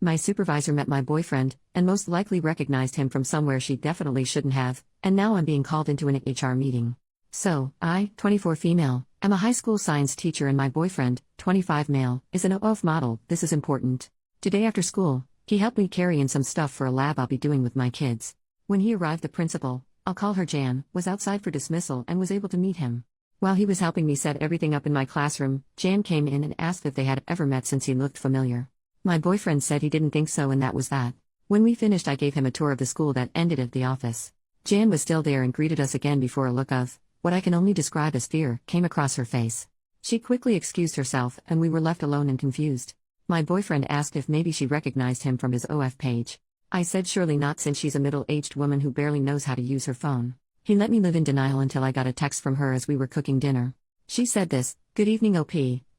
My supervisor met my boyfriend, and most likely recognized him from somewhere she definitely shouldn't have, and now I'm being called into an HR meeting. So, I, 24 female, am a high school science teacher and my boyfriend, 25 male, is an OF model. This is important. Today after school, he helped me carry in some stuff for a lab I'll be doing with my kids. When he arrived, the principal, I'll call her Jan, was outside for dismissal and was able to meet him. While he was helping me set everything up in my classroom, Jan came in and asked if they had ever met since he looked familiar. My boyfriend said he didn't think so, and that was that. When we finished, I gave him a tour of the school that ended at the office. Jan was still there and greeted us again before a look of what I can only describe as fear came across her face. She quickly excused herself and we were left alone and confused. My boyfriend asked if maybe she recognized him from his OF page. I said surely not, since she's a middle-aged woman who barely knows how to use her phone. He let me live in denial until I got a text from her as we were cooking dinner. She said this: "Good evening OP,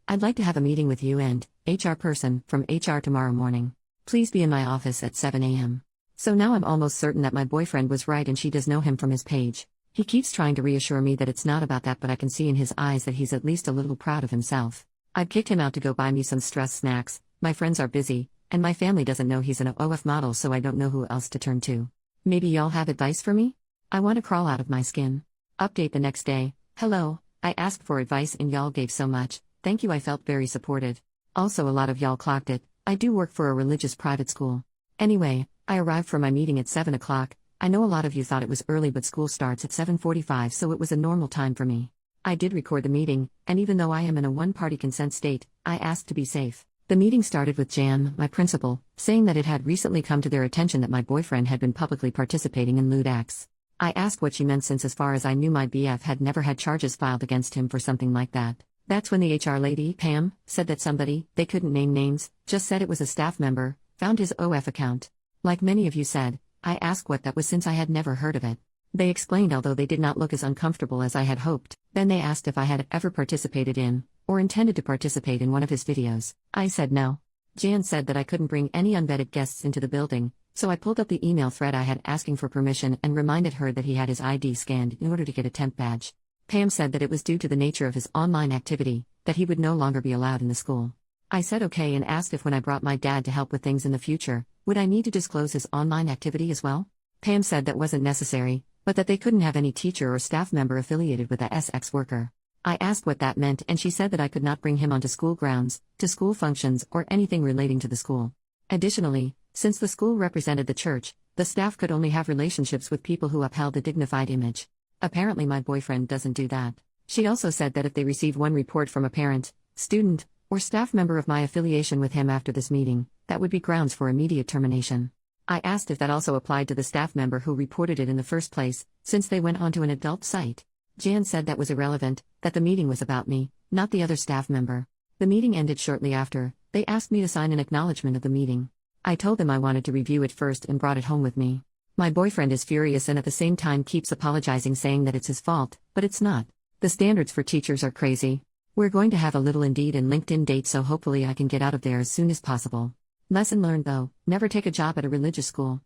I'd like to have a meeting with you and HR person from HR tomorrow morning. Please be in my office at 7 a.m. So now I'm almost certain that my boyfriend was right and she does know him from his page. He keeps trying to reassure me that it's not about that, but I can see in his eyes that he's at least a little proud of himself. I've kicked him out to go buy me some stress snacks. My friends are busy, and my family doesn't know he's an OF model, so I don't know who else to turn to. Maybe y'all have advice for me? I want to crawl out of my skin." Update the next day. "Hello, I asked for advice and y'all gave so much. Thank you, I felt very supported. Also, a lot of y'all clocked it. I do work for a religious private school. Anyway, I arrived for my meeting at 7 o'clock. I know a lot of you thought it was early, but school starts at 7:45, so it was a normal time for me. I did record the meeting, and even though I am in a one-party consent state, I asked to be safe. The meeting started with Jan, my principal, saying that it had recently come to their attention that my boyfriend had been publicly participating in lewd acts. I asked what she meant, since as far as I knew my BF had never had charges filed against him for something like that. That's when the HR lady, Pam, said that somebody, they couldn't name names, just said it was a staff member, found his OF account. Like many of you said, I asked what that was, since I had never heard of it. They explained, although they did not look as uncomfortable as I had hoped. Then they asked if I had ever participated in, or intended to participate in, one of his videos. I said no. Jan said that I couldn't bring any unvetted guests into the building, so I pulled up the email thread I had asking for permission and reminded her that he had his ID scanned in order to get a temp badge. Pam said that it was due to the nature of his online activity, that he would no longer be allowed in the school. I said okay and asked if when I brought my dad to help with things in the future, would I need to disclose his online activity as well? Pam said that wasn't necessary, but that they couldn't have any teacher or staff member affiliated with a SX worker. I asked what that meant, and she said that I could not bring him onto school grounds, to school functions, or anything relating to the school. Additionally, since the school represented the church, the staff could only have relationships with people who upheld a dignified image. Apparently my boyfriend doesn't do that. She also said that if they received one report from a parent, student, or staff member of my affiliation with him after this meeting, that would be grounds for immediate termination. I asked if that also applied to the staff member who reported it in the first place, since they went onto an adult site. Jan said that was irrelevant, that the meeting was about me, not the other staff member. The meeting ended shortly after. They asked me to sign an acknowledgement of the meeting. I told them I wanted to review it first and brought it home with me. My boyfriend is furious and at the same time keeps apologizing, saying that it's his fault, but it's not. The standards for teachers are crazy. We're going to have a little Indeed and LinkedIn date, so hopefully I can get out of there as soon as possible. Lesson learned though, never take a job at a religious school.